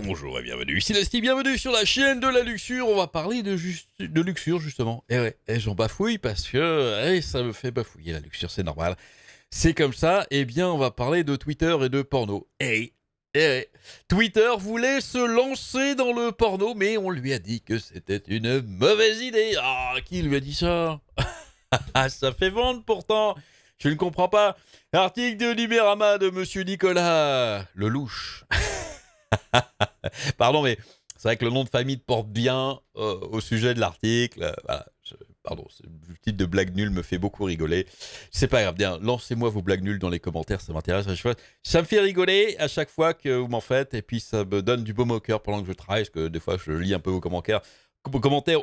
Bonjour et bienvenue, ici Leslie, bienvenue sur la chaîne de la luxure. On va parler de luxure justement. Et ouais, j'en bafouille parce que ça me fait bafouiller la luxure, c'est normal. C'est comme ça, eh bien on va parler de Twitter et de porno. Twitter voulait se lancer dans le porno, mais on lui a dit que c'était une mauvaise idée. Ah, qui lui a dit ça? Ah, ça fait vendre pourtant. Je ne comprends pas. Article de Libérama de Monsieur Nicolas Lelouch. Pardon, mais c'est vrai que le nom de famille te porte bien au sujet de l'article. Voilà, pardon, le titre de blague nulle me fait beaucoup rigoler. C'est pas grave, bien, lancez-moi vos blagues nulles dans les commentaires, ça m'intéresse à chaque fois. Ça me fait rigoler à chaque fois que vous m'en faites, et puis ça me donne du baume au cœur pendant que je travaille, parce que des fois je lis un peu vos commentaires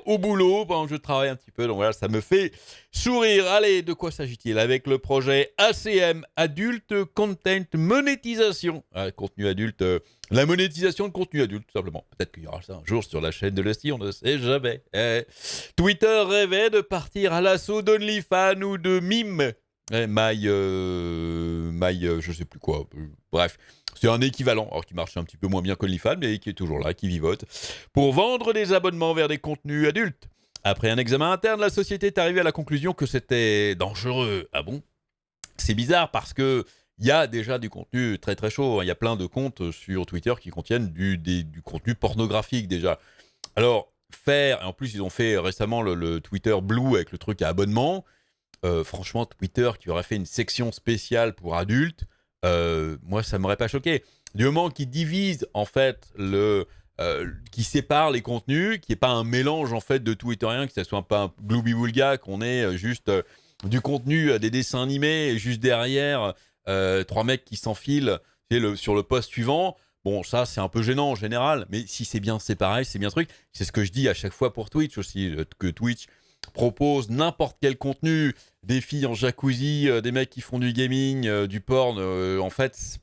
au boulot pendant que je travaille un petit peu, donc voilà, ça me fait sourire. Allez, de quoi s'agit-il? Avec le projet ACM, Adult Content Monétisation, contenu adulte, la monétisation de contenu adulte, tout simplement. Peut-être qu'il y aura ça un jour sur la chaîne de Leslie, on ne sait jamais. Twitter rêvait de partir à l'assaut d'OnlyFans ou de Mime. Je sais plus quoi. Bref, c'est un équivalent, alors qui marche un petit peu moins bien qu'OnlyFans, mais qui est toujours là, qui vivote, pour vendre des abonnements vers des contenus adultes. Après un examen interne, la société est arrivée à la conclusion que c'était dangereux. Ah bon? C'est bizarre parce que il y a déjà du contenu très très chaud. Il y a plein de comptes sur Twitter qui contiennent du contenu pornographique déjà. Alors, et en plus ils ont fait récemment le Twitter Blue avec le truc à abonnement. Franchement, Twitter qui aurait fait une section spéciale pour adultes, moi ça m'aurait pas choqué. Du moment qu'ils divisent en fait qui sépare les contenus, qui n'est pas un mélange en fait de tout et de rien, que ça soit pas un gloubi-boulga, qu'on ait juste du contenu, des dessins animés, et juste derrière, trois mecs qui s'enfilent sur le post suivant. Bon, ça, c'est un peu gênant en général, mais si c'est bien séparé, c'est bien truc. C'est ce que je dis à chaque fois pour Twitch aussi, que Twitch propose n'importe quel contenu, des filles en jacuzzi, des mecs qui font du gaming, du porn, en fait,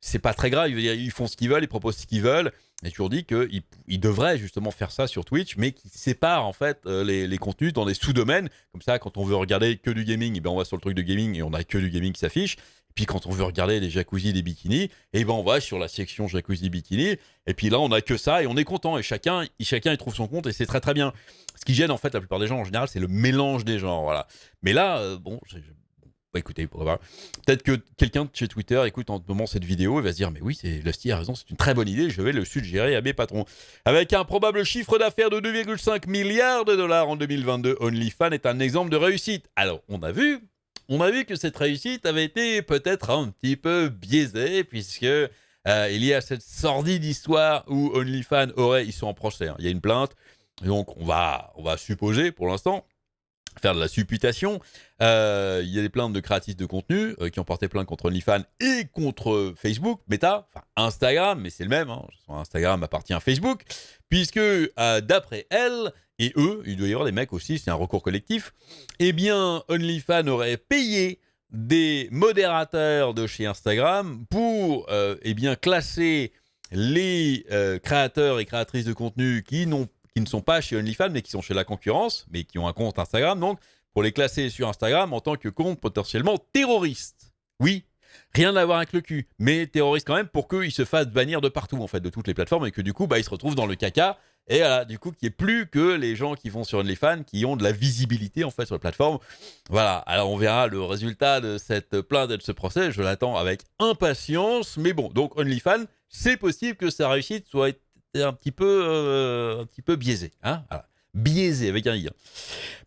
c'est pas très grave. Ils font ce qu'ils veulent, ils proposent ce qu'ils veulent. Et je leur dis qu'ils devraient justement faire ça sur Twitch, mais qu'ils séparent en fait les contenus dans des sous-domaines. Comme ça, quand on veut regarder que du gaming, eh ben on va sur le truc de gaming et on a que du gaming qui s'affiche. Et puis quand on veut regarder des jacuzzi, des bikinis, eh ben on va sur la section jacuzzi bikini. Et puis là, on a que ça et on est content. Et chacun il trouve son compte et c'est très très bien. Ce qui gêne en fait la plupart des gens en général, c'est le mélange des genres. Voilà. Mais là, écoutez, peut-être que quelqu'un de chez Twitter écoute en ce moment cette vidéo et va se dire mais oui, Lusty a raison, c'est une très bonne idée, je vais le suggérer à mes patrons. Avec un probable chiffre d'affaires de 2,5 milliards de dollars en 2022, OnlyFans est un exemple de réussite. Alors, on a vu que cette réussite avait été peut-être un petit peu biaisée puisque il y a cette sordide histoire où OnlyFans ils sont en procès, hein. Il y a une plainte, donc on va supposer pour l'instant, faire de la supputation. Il y a des plaintes de créatrices de contenu qui ont porté plainte contre OnlyFans et contre Facebook, Meta, enfin Instagram, mais c'est le même. Instagram appartient à Facebook, puisque d'après elles et eux, il doit y avoir des mecs aussi, c'est un recours collectif, eh bien OnlyFans aurait payé des modérateurs de chez Instagram pour classer les créateurs et créatrices de contenu qui ne sont pas chez OnlyFans, mais qui sont chez la concurrence, mais qui ont un compte Instagram, donc, pour les classer sur Instagram en tant que compte potentiellement terroriste. Oui, rien à voir avec le cul, mais terroriste quand même, pour qu'ils se fassent bannir de partout, en fait, de toutes les plateformes, et que du coup, ils se retrouvent dans le caca, et voilà, du coup, qu'il n'y ait plus que les gens qui vont sur OnlyFans, qui ont de la visibilité, en fait, sur la plateforme. Voilà, alors on verra le résultat de cette plainte et de ce procès, je l'attends avec impatience, mais bon, donc OnlyFans, c'est possible que sa réussite soit un petit peu biaisé, hein, voilà. Biaisé avec un i.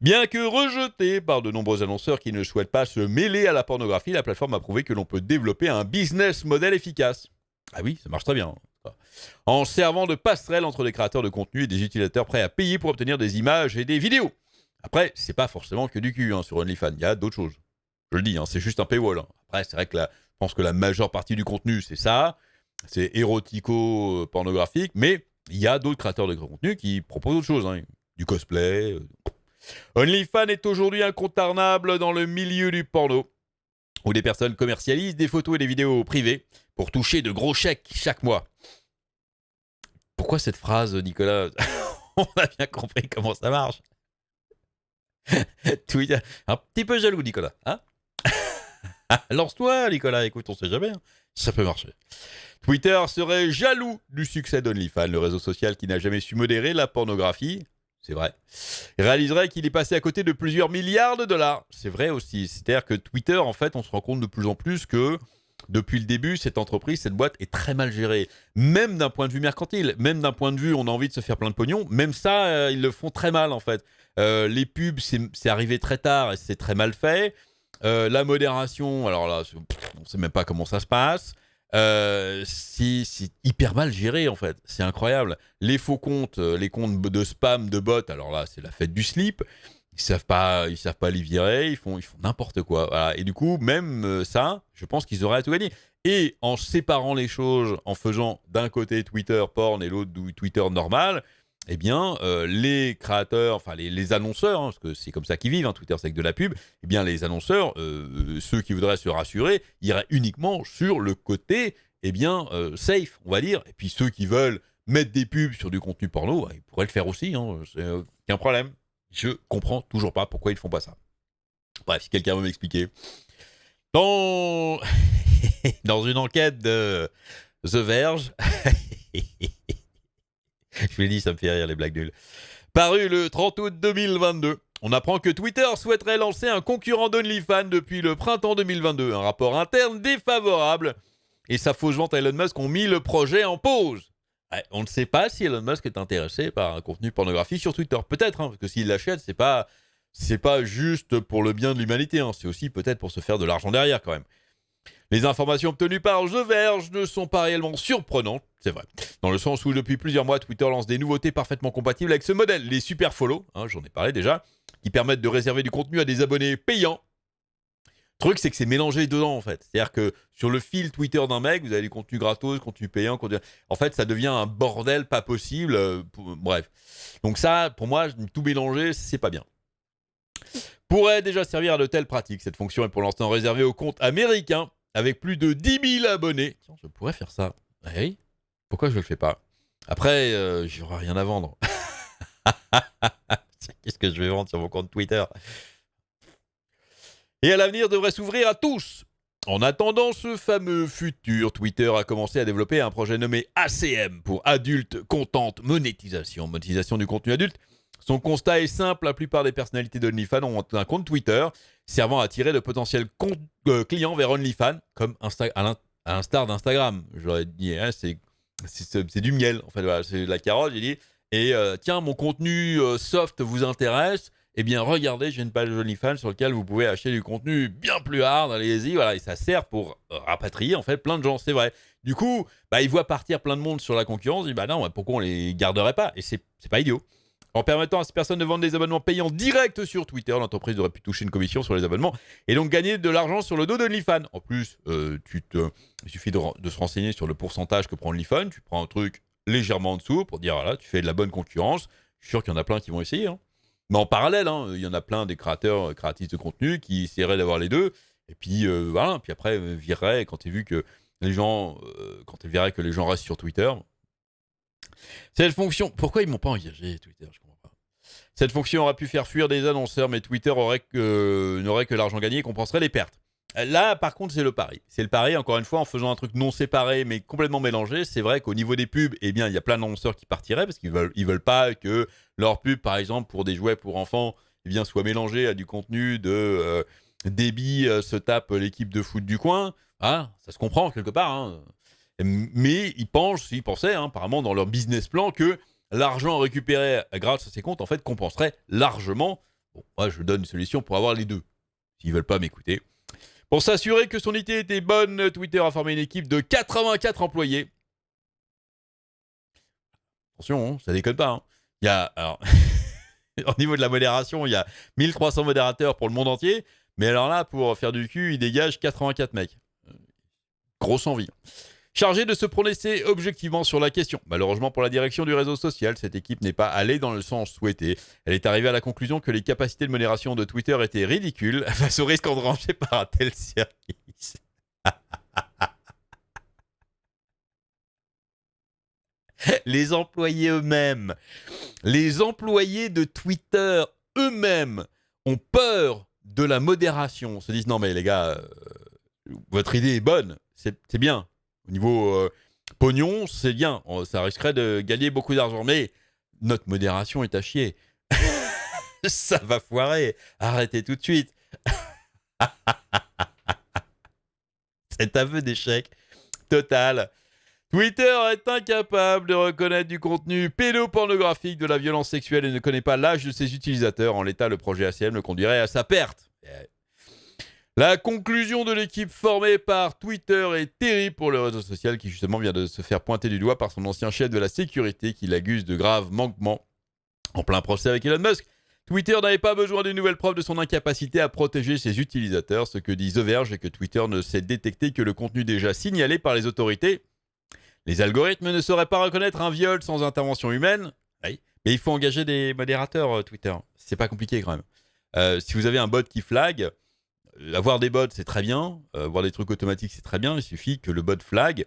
Bien que rejetée par de nombreux annonceurs qui ne souhaitent pas se mêler à la pornographie, la plateforme a prouvé que l'on peut développer un business model efficace. Ah oui, ça marche très bien. En servant de passerelle entre les créateurs de contenu et des utilisateurs prêts à payer pour obtenir des images et des vidéos. Après, c'est pas forcément que du cul sur OnlyFans, il y a d'autres choses. Je le dis, c'est juste un paywall. Après, c'est vrai que je pense que la majeure partie du contenu, c'est ça. C'est érotico-pornographique, mais il y a d'autres créateurs de contenu qui proposent autre chose, du cosplay. OnlyFans est aujourd'hui incontournable dans le milieu du porno, où des personnes commercialisent des photos et des vidéos privées pour toucher de gros chèques chaque mois. Pourquoi cette phrase, Nicolas? On a bien compris comment ça marche. Twitter, un petit peu jaloux, Nicolas. Lance-toi, Nicolas, écoute, on sait jamais. Ça peut marcher. Twitter serait jaloux du succès d'OnlyFans, le réseau social qui n'a jamais su modérer la pornographie. C'est vrai. Il réaliserait qu'il est passé à côté de plusieurs milliards de dollars. C'est vrai aussi. C'est-à-dire que Twitter, en fait, on se rend compte de plus en plus que depuis le début, cette entreprise, cette boîte est très mal gérée. Même d'un point de vue mercantile, même d'un point de vue, on a envie de se faire plein de pognon. Même ça, ils le font très mal, en fait. Les pubs, c'est arrivé très tard et c'est très mal fait. La modération, alors là, on ne sait même pas comment ça se passe. C'est hyper mal géré en fait, c'est incroyable. Les faux comptes, les comptes de spam, de bots, alors là c'est la fête du slip. Ils savent pas les virer, ils font n'importe quoi. Voilà. Et du coup, même ça, je pense qu'ils auraient à tout gagné. Et en séparant les choses, en faisant d'un côté Twitter porn et l'autre Twitter normal, eh bien, les créateurs, enfin les annonceurs, hein, parce que c'est comme ça qu'ils vivent, hein, Twitter c'est avec de la pub, eh bien les annonceurs, ceux qui voudraient se rassurer, iraient uniquement sur le côté, eh bien, safe, on va dire. Et puis ceux qui veulent mettre des pubs sur du contenu porno, ils pourraient le faire aussi, hein, c'est aucun problème. Je comprends toujours pas pourquoi ils font pas ça. Bref, si quelqu'un veut m'expliquer. Dans, dans une enquête de The Verge, je vous l'ai dit, ça me fait rire les blagues nulles. Paru le 30 août 2022, on apprend que Twitter souhaiterait lancer un concurrent d'OnlyFans depuis le printemps 2022. Un rapport interne défavorable et sa fausse vente à Elon Musk ont mis le projet en pause. Ouais, on ne sait pas si Elon Musk est intéressé par un contenu pornographique sur Twitter. Peut-être, hein, parce que s'il l'achète, c'est pas juste pour le bien de l'humanité. Hein, c'est aussi peut-être pour se faire de l'argent derrière quand même. Les informations obtenues par The Verge ne sont pas réellement surprenantes, c'est vrai. Dans le sens où depuis plusieurs mois, Twitter lance des nouveautés parfaitement compatibles avec ce modèle. Les super follow, hein, j'en ai parlé déjà, qui permettent de réserver du contenu à des abonnés payants. Le truc, c'est que c'est mélangé dedans, en fait. C'est-à-dire que sur le fil Twitter d'un mec, vous avez du contenu gratos, contenu payant, En fait, ça devient un bordel pas possible. Bref. Donc ça, pour moi, tout mélanger, c'est pas bien. Pourrait déjà servir à de telles pratiques. Cette fonction est pour l'instant réservée aux comptes américains, avec plus de 10 000 abonnés. Tiens, je pourrais faire ça. Oui. Pourquoi je le fais pas? Après, j'aurai rien à vendre. Qu'est-ce que je vais vendre sur mon compte Twitter? Et à l'avenir devrait s'ouvrir à tous. En attendant ce fameux futur, Twitter a commencé à développer un projet nommé ACM pour Adult Content Monétisation du contenu adulte. Son constat est simple, la plupart des personnalités d'OnlyFans ont un compte Twitter servant à attirer de potentiels clients vers OnlyFans, comme à l'instar d'Instagram. J'aurais dit, hein, c'est du miel, en fait, voilà, c'est la carotte, j'ai dit. Et tiens, mon contenu soft vous intéresse? Eh bien, regardez, j'ai une page OnlyFans sur laquelle vous pouvez acheter du contenu bien plus hard, allez-y, voilà, et ça sert pour rapatrier, en fait, plein de gens, c'est vrai. Du coup, ils voient partir plein de monde sur la concurrence, ils disent, non, pourquoi on les garderait pas? Et c'est pas idiot. En permettant à ces personnes de vendre des abonnements payants directs sur Twitter, l'entreprise aurait pu toucher une commission sur les abonnements et donc gagner de l'argent sur le dos d'OnlyFans. En plus, il suffit de se renseigner sur le pourcentage que prend OnlyFans. Tu prends un truc légèrement en dessous pour dire, voilà, tu fais de la bonne concurrence. Je suis sûr qu'il y en a plein qui vont essayer. Hein. Mais en parallèle, il y en a plein des créatrices de contenu qui essaieraient d'avoir les deux. Et puis, voilà, puis après, vireraient quand tu as vu que les gens, quand elles verraient que les gens restent sur Twitter. Cette fonction, pourquoi ils m'ont pas engagé Twitter, je comprends pas. Cette fonction aurait pu faire fuir des annonceurs, mais Twitter n'aurait que l'argent gagné et compenserait les pertes. Là, par contre, c'est le pari. C'est le pari, encore une fois, en faisant un truc non séparé, mais complètement mélangé. C'est vrai qu'au niveau des pubs, eh bien, il y a plein d'annonceurs qui partiraient parce qu'ils veulent pas que leur pub, par exemple, pour des jouets pour enfants, eh bien, soit mélangée à du contenu de Déby se tape l'équipe de foot du coin. Ah, ça se comprend quelque part. Hein. Mais ils pensaient, hein, apparemment, dans leur business plan, que l'argent récupéré grâce à ces comptes, en fait, compenserait largement. Bon, moi, je donne une solution pour avoir les deux, s'ils veulent pas m'écouter. Pour s'assurer que son idée était bonne, Twitter a formé une équipe de 84 employés. Attention, hein, ça déconne pas. Hein. Il y a, alors, au niveau de la modération, il y a 1300 modérateurs pour le monde entier. Mais alors là, pour faire du cul, ils dégagent 84 mecs. Grosse envie. Chargé de se prononcer objectivement sur la question. Malheureusement pour la direction du réseau social, cette équipe n'est pas allée dans le sens souhaité. Elle est arrivée à la conclusion que les capacités de modération de Twitter étaient ridicules face au risque engrangé par un tel service. Les employés eux-mêmes, les employés de Twitter eux-mêmes ont peur de la modération. Se disent non mais les gars, votre idée est bonne, c'est bien. Au niveau pognon, c'est bien. Ça risquerait de gagner beaucoup d'argent. Mais notre modération est à chier. Ça va foirer. Arrêtez tout de suite. Cet aveu d'échec total. Twitter est incapable de reconnaître du contenu pédopornographique, de la violence sexuelle et ne connaît pas l'âge de ses utilisateurs. En l'état, le projet ACM le conduirait à sa perte. La conclusion de l'équipe formée par Twitter est terrible pour le réseau social qui justement vient de se faire pointer du doigt par son ancien chef de la sécurité qui l'accuse de graves manquements en plein procès avec Elon Musk. Twitter n'avait pas besoin d'une nouvelle preuve de son incapacité à protéger ses utilisateurs. Ce que dit The Verge est que Twitter ne sait détecter que le contenu déjà signalé par les autorités. Les algorithmes ne sauraient pas reconnaître un viol sans intervention humaine. Oui. Mais il faut engager des modérateurs Twitter. C'est pas compliqué quand même. Si vous avez un bot qui flag, avoir des bots c'est très bien. Avoir des trucs automatiques c'est très bien. Il suffit que le bot flag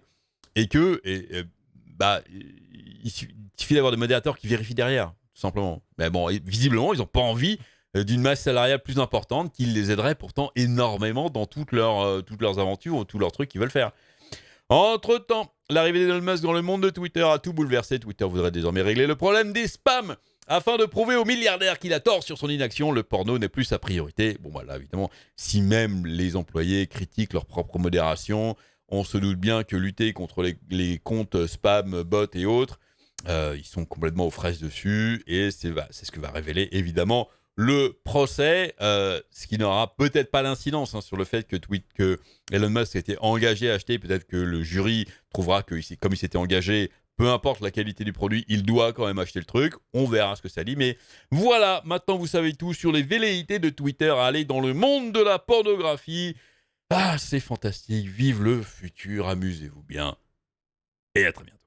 et que il suffit d'avoir des modérateurs qui vérifient derrière, tout simplement. Mais bon, visiblement, ils n'ont pas envie d'une masse salariale plus importante qui les aiderait pourtant énormément dans toutes leurs aventures ou tous leurs trucs qu'ils veulent faire. Entre-temps, l'arrivée d'Elon Musk dans le monde de Twitter a tout bouleversé. Twitter voudrait désormais régler le problème des spams. Afin de prouver au milliardaire qu'il a tort sur son inaction, le porno n'est plus sa priorité. Bon, voilà, évidemment, si même les employés critiquent leur propre modération, on se doute bien que lutter contre les comptes spam, bots et autres, ils sont complètement aux fraises dessus. Et c'est ce que va révéler, évidemment, le procès, ce qui n'aura peut-être pas d'incidence sur le fait que Elon Musk a été engagé à acheter. Peut-être que le jury trouvera que, comme il s'était engagé, peu importe la qualité du produit, il doit quand même acheter le truc. On verra ce que ça dit. Mais voilà, maintenant vous savez tout sur les velléités de Twitter à aller dans le monde de la pornographie. Ah, c'est fantastique. Vive le futur, amusez-vous bien. Et à très bientôt.